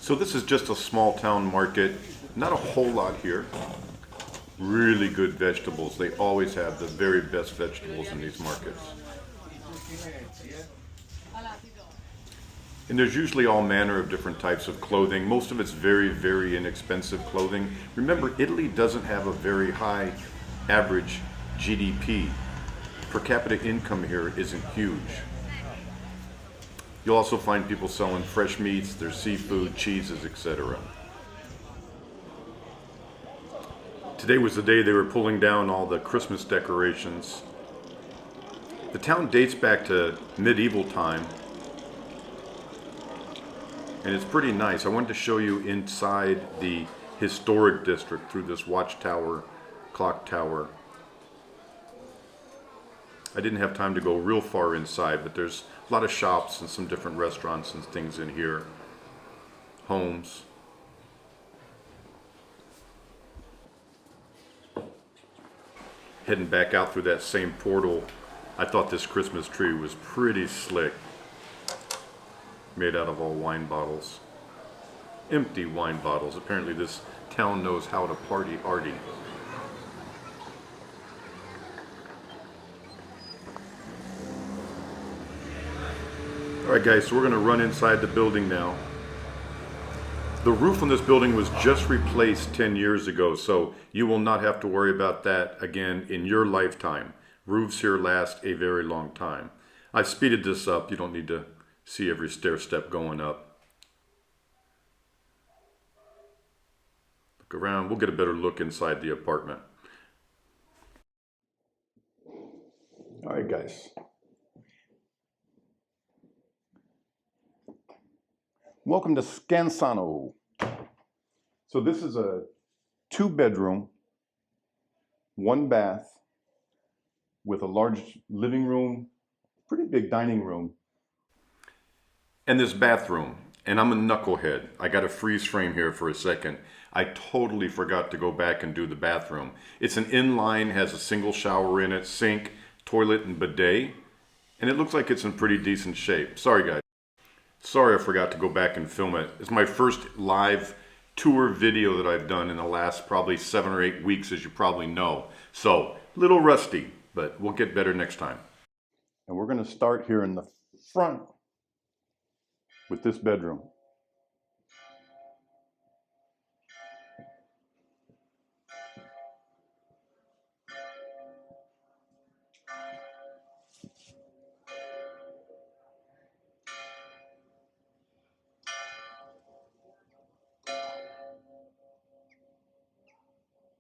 So this is just a small town market. Not a whole lot here. Really good vegetables. They always have the very best vegetables in these markets. And there's usually all manner of different types of clothing. Most of it's very, very inexpensive clothing. Remember, Italy doesn't have a very high average GDP. Per capita income here isn't huge. You'll also find people selling fresh meats, their seafood, cheeses, etc. Today was the day they were pulling down all the Christmas decorations. The town dates back to medieval time, and it's pretty nice. I wanted to show you inside the historic district through this watchtower, clock tower. I didn't have time to go real far inside, but there's a lot of shops and some different restaurants and things in here. Homes. Heading back out through that same portal, I thought this Christmas tree was pretty slick. Made out of all wine bottles. Empty wine bottles. Apparently this town knows how to party hardy. Alright guys, so we're going to run inside the building now. The roof on this building was just replaced 10 years ago, so you will not have to worry about that again in your lifetime. Roofs here last a very long time. I've speeded this up. You don't need to see every stair step going up. Look around. We'll get a better look inside the apartment. All right, guys. Welcome to Scansano. So this is a 2-bedroom, 1 bath with a large living room, pretty big dining room, and this bathroom. And I'm a knucklehead. I got a freeze frame here for a second. I totally forgot to go back and do the bathroom. It's an inline, has a single shower in it, sink, toilet, and bidet. And it looks like it's in pretty decent shape. Sorry, guys. Sorry I forgot to go back and film it. It's my first live tour video that I've done in the last probably 7 or 8 weeks, as you probably know. So, a little rusty, but we'll get better next time. And we're going to start here in the front with this bedroom.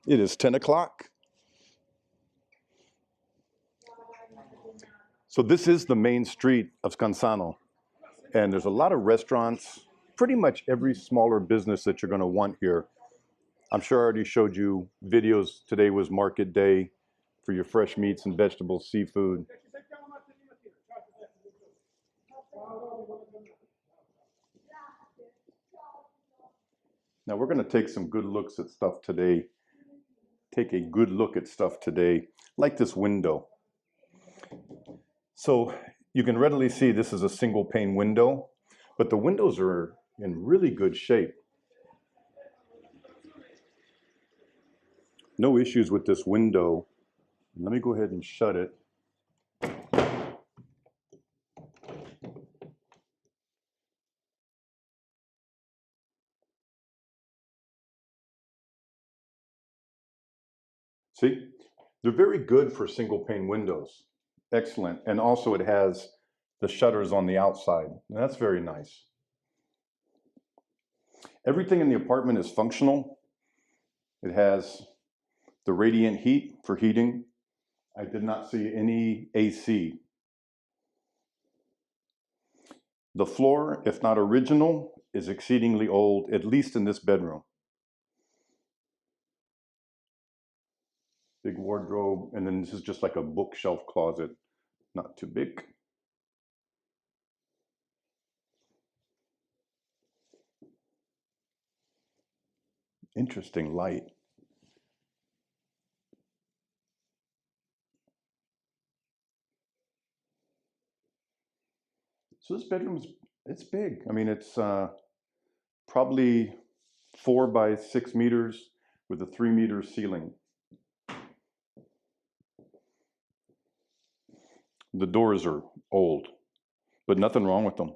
It is 10 o'clock. So this is the main street of Scansano. And there's a lot of restaurants, pretty much every smaller business that you're going to want here. I'm sure I already showed you videos. Today was market day for your fresh meats and vegetables, seafood. Now we're going to take some good looks at stuff today. Take a good look at stuff today, like this window. So you can readily see this is a single pane window, but the windows are in really good shape. No issues with this window. Let me go ahead and shut it. See, they're very good for single pane windows. Excellent. And also it has the shutters on the outside. And that's very nice. Everything in the apartment is functional. It has the radiant heat for heating. I did not see any AC. The floor, if not original, is exceedingly old, at least in this bedroom. Big wardrobe, and then this is just like a bookshelf closet, not too big. Interesting light. So this bedroom is, it's big. I mean, it's probably 4 by 6 meters with a 3-meter ceiling. The doors are old, but nothing wrong with them.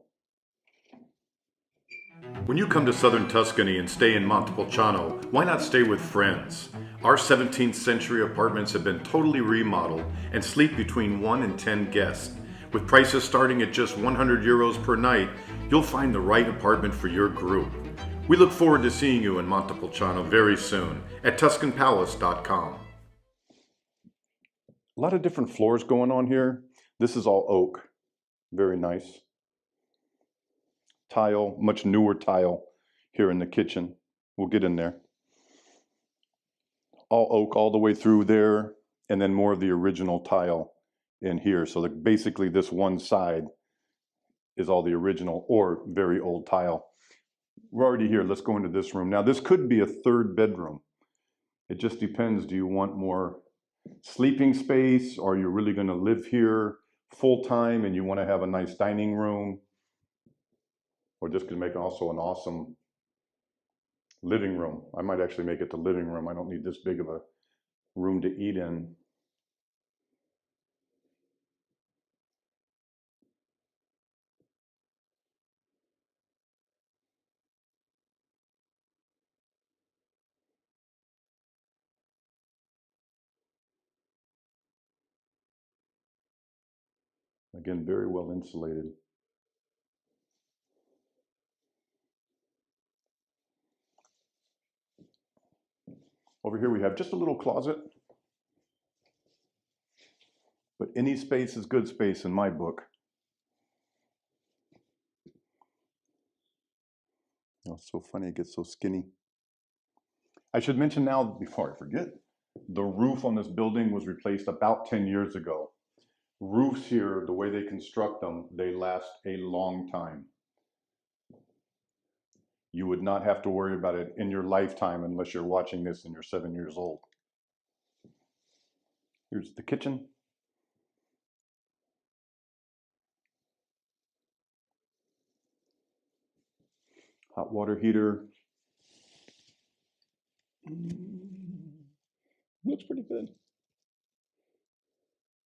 When you come to southern Tuscany and stay in Montepulciano, why not stay with friends? Our 17th century apartments have been totally remodeled and sleep between 1 and 10 guests. With prices starting at just 100 euros per night, you'll find the right apartment for your group. We look forward to seeing you in Montepulciano very soon at TuscanPalace.com. A lot of different floors going on here. This is all oak. Very nice. Tile, much newer tile here in the kitchen. We'll get in there. All oak all the way through there, and then more of the original tile in here. So basically this one side is all the original or very old tile. We're already here. Let's go into this room. Now this could be a third bedroom. It just depends. Do you want more sleeping space, or you're really going to live here full time and you want to have a nice dining room? Or just could make also an awesome living room. I might actually make it the living room. I don't need this big of a room to eat in. Again, very well insulated. Over here we have just a little closet. But any space is good space in my book. Oh, it's so funny, it gets so skinny. I should mention now, before I forget, the roof on this building was replaced about 10 years ago. Roofs here, the way they construct them, they last a long time. You would not have to worry about it in your lifetime unless you're watching this and you're 7 years old. Here's the kitchen. Hot water heater. Looks pretty good.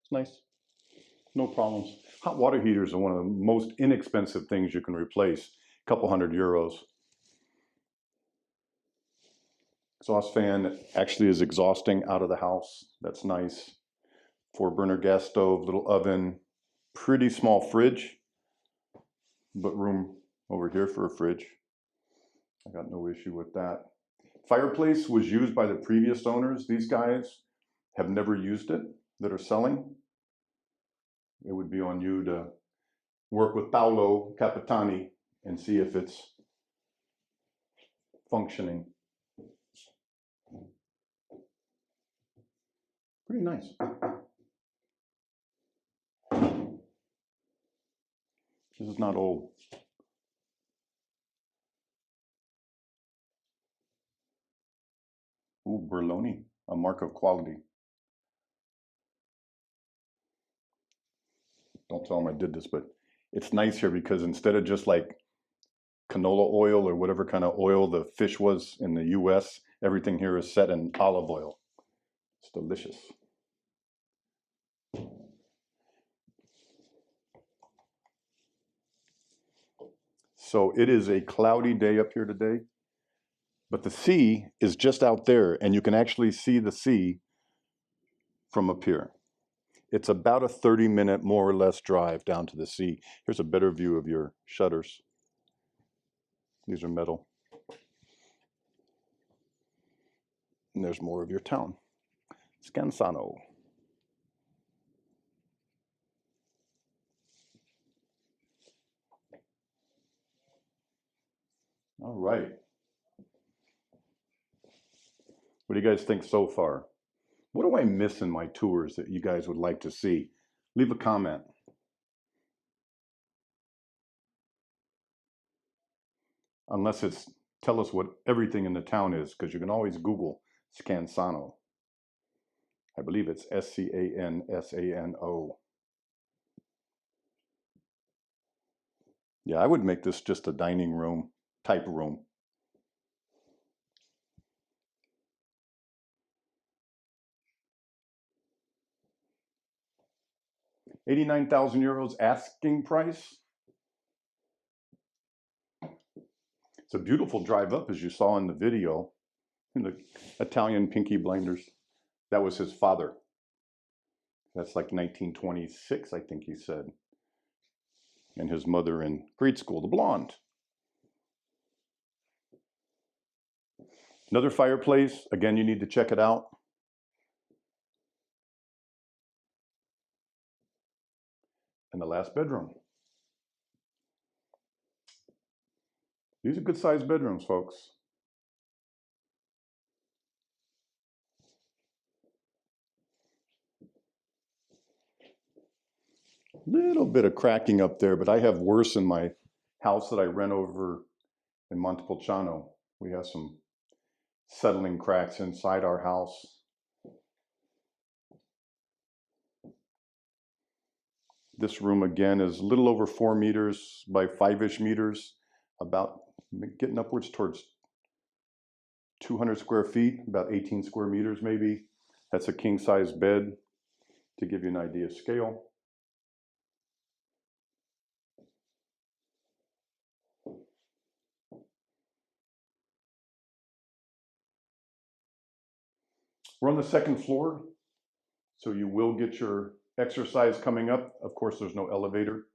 It's nice. No problems. Hot water heaters are one of the most inexpensive things you can replace. A couple €100. Exhaust fan actually is exhausting out of the house. That's nice. 4-burner gas stove, little oven, pretty small fridge, but room over here for a fridge. I got no issue with that. Fireplace was used by the previous owners. These guys have never used it that are selling. It would be on you to work with Paolo Capitani and see if it's functioning. Pretty nice. This is not old. Ooh, Berloni, a mark of quality. Don't tell them I did this, but it's nice here because instead of just like canola oil or whatever kind of oil the fish was in the US, everything here is set in olive oil. It's delicious. So it is a cloudy day up here today, but the sea is just out there and you can actually see the sea from up here. It's about a 30-minute more or less drive down to the sea. Here's a better view of your shutters. These are metal. And there's more of your town. Scansano. All right. What do you guys think so far? What do I miss in my tours that you guys would like to see? Leave a comment. Unless it's tell us what everything in the town is, because you can always Google Scansano. I believe it's Scansano. Yeah, I would make this just a dining room type room. 89,000 euros asking price. It's a beautiful drive up, as you saw in the video, in the Italian pinky blinders. That was his father. That's like 1926, I think he said. And his mother in grade school, the blonde. Another fireplace. Again, you need to check it out. And the last bedroom. These are good sized bedrooms, folks. Little bit of cracking up there, but I have worse in my house that I rent over in Montepulciano. We have some settling cracks inside our house. This room again is a little over 4 meters by 5-ish meters, about getting upwards towards 200 square feet, about 18 square meters maybe. That's a king size bed to give you an idea of scale. We're on the second floor, so you will get your exercise coming up. Of course, there's no elevator.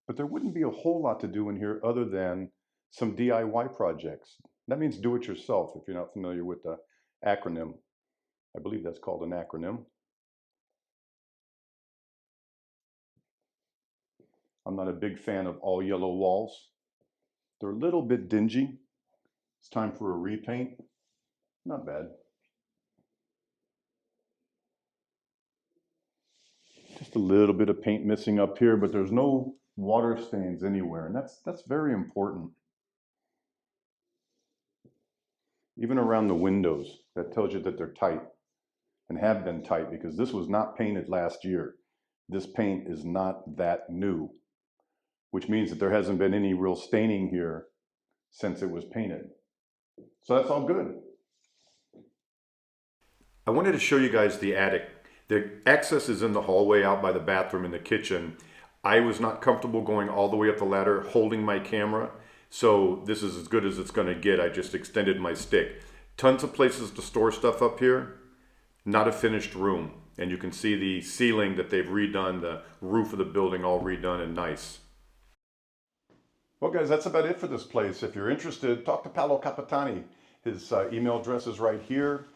But there wouldn't be a whole lot to do in here other than some DIY projects. That means do it yourself if you're not familiar with the acronym. I believe that's called an acronym. I'm not a big fan of all yellow walls. They're a little bit dingy. It's time for a repaint. Not bad. Just a little bit of paint missing up here, but there's no water stains anywhere, and that's very important. Even around the windows, that tells you that they're tight and have been tight because this was not painted last year. This paint is not that new, which means that there hasn't been any real staining here since it was painted. So that's all good. I wanted to show you guys the attic. The access is in the hallway out by the bathroom and the kitchen. I was not comfortable going all the way up the ladder holding my camera, so this is as good as it's going to get. I just extended my stick. Tons of places to store stuff up here. Not a finished room. And you can see the ceiling that they've redone, the roof of the building all redone and nice. Well guys, that's about it for this place. If you're interested, talk to Paolo Capitani. His email address is right here.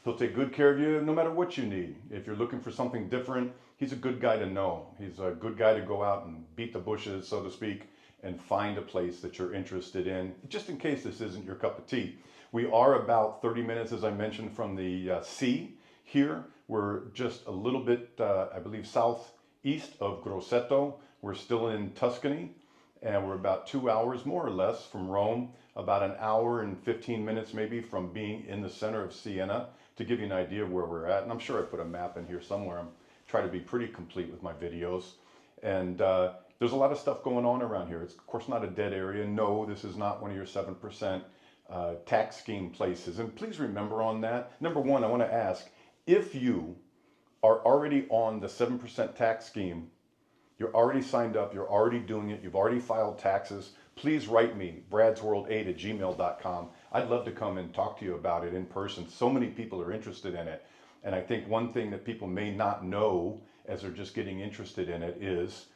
He'll take good care of you no matter what you need. If you're looking for something different, he's a good guy to know. He's a good guy to go out and beat the bushes, so to speak, and find a place that you're interested in, just in case this isn't your cup of tea. We are about 30 minutes, as I mentioned, from the sea here. We're just a little bit, I believe, southeast of Grosseto. We're still in Tuscany, and we're about 2 hours, more or less, from Rome, about an hour and 15 minutes maybe from being in the center of Siena, to give you an idea of where we're at. And I'm sure I put a map in here somewhere. I'm trying to be pretty complete with my videos. And there's a lot of stuff going on around here. It's of course not a dead area. No, this is not one of your 7% tax scheme places. And please remember on that, number one, I want to ask, if you are already on the 7% tax scheme, you're already signed up, you're already doing it, you've already filed taxes, please write me, bradsworld8@gmail.com. I'd love to come and talk to you about it in person. So many people are interested in it. And I think one thing that people may not know as they're just getting interested in it is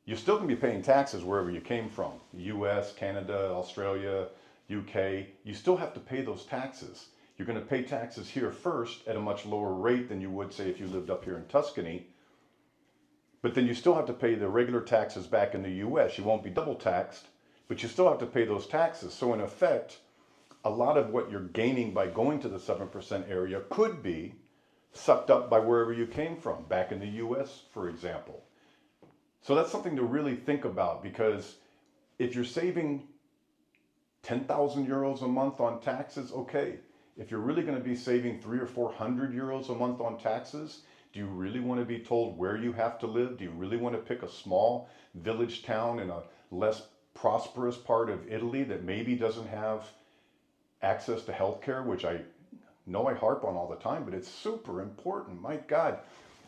you're still going to be paying taxes wherever you came from. US, Canada, Australia, UK. You still have to pay those taxes. You're going to pay taxes here first at a much lower rate than you would, say, if you lived up here in Tuscany. But then you still have to pay the regular taxes back in the US. You won't be double taxed, but you still have to pay those taxes. So in effect, a lot of what you're gaining by going to the 7% area could be sucked up by wherever you came from, back in the US, for example. So that's something to really think about, because if you're saving 10,000 euros a month on taxes, okay. If you're really going to be saving 300 or 400 euros a month on taxes, do you really want to be told where you have to live? Do you really want to pick a small village town in a less prosperous part of Italy that maybe doesn't have access to healthcare, which I know I harp on all the time, but it's super important. My God,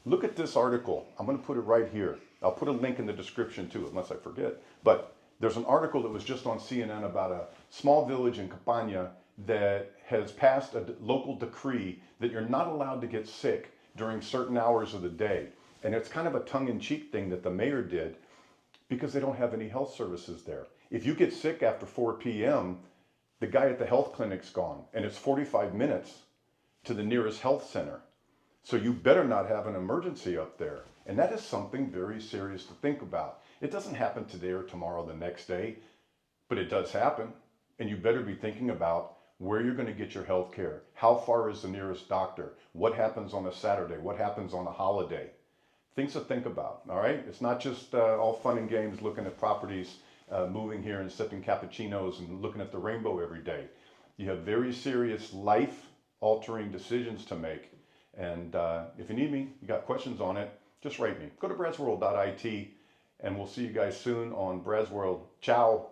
look at this article. I'm going to put it right here. I'll put a link in the description too, unless I forget. But there's an article that was just on CNN about a small village in Campania that has passed a local decree that you're not allowed to get sick during certain hours of the day. And it's kind of a tongue-in-cheek thing that the mayor did because they don't have any health services there. If you get sick after 4 p.m., the guy at the health clinic's gone, and it's 45 minutes to the nearest health center. So you better not have an emergency up there. And that is something very serious to think about. It doesn't happen today or tomorrow or the next day, but it does happen. And you better be thinking about where you're going to get your health care. How far is the nearest doctor? What happens on a Saturday? What happens on a holiday? Things to think about, all right? It's not just all fun and games looking at properties, moving here and sipping cappuccinos and looking at the rainbow every day. You have very serious life-altering decisions to make. And if you need me, you got questions on it, just write me. Go to bradsworld.it, and we'll see you guys soon on Brad's World. Ciao.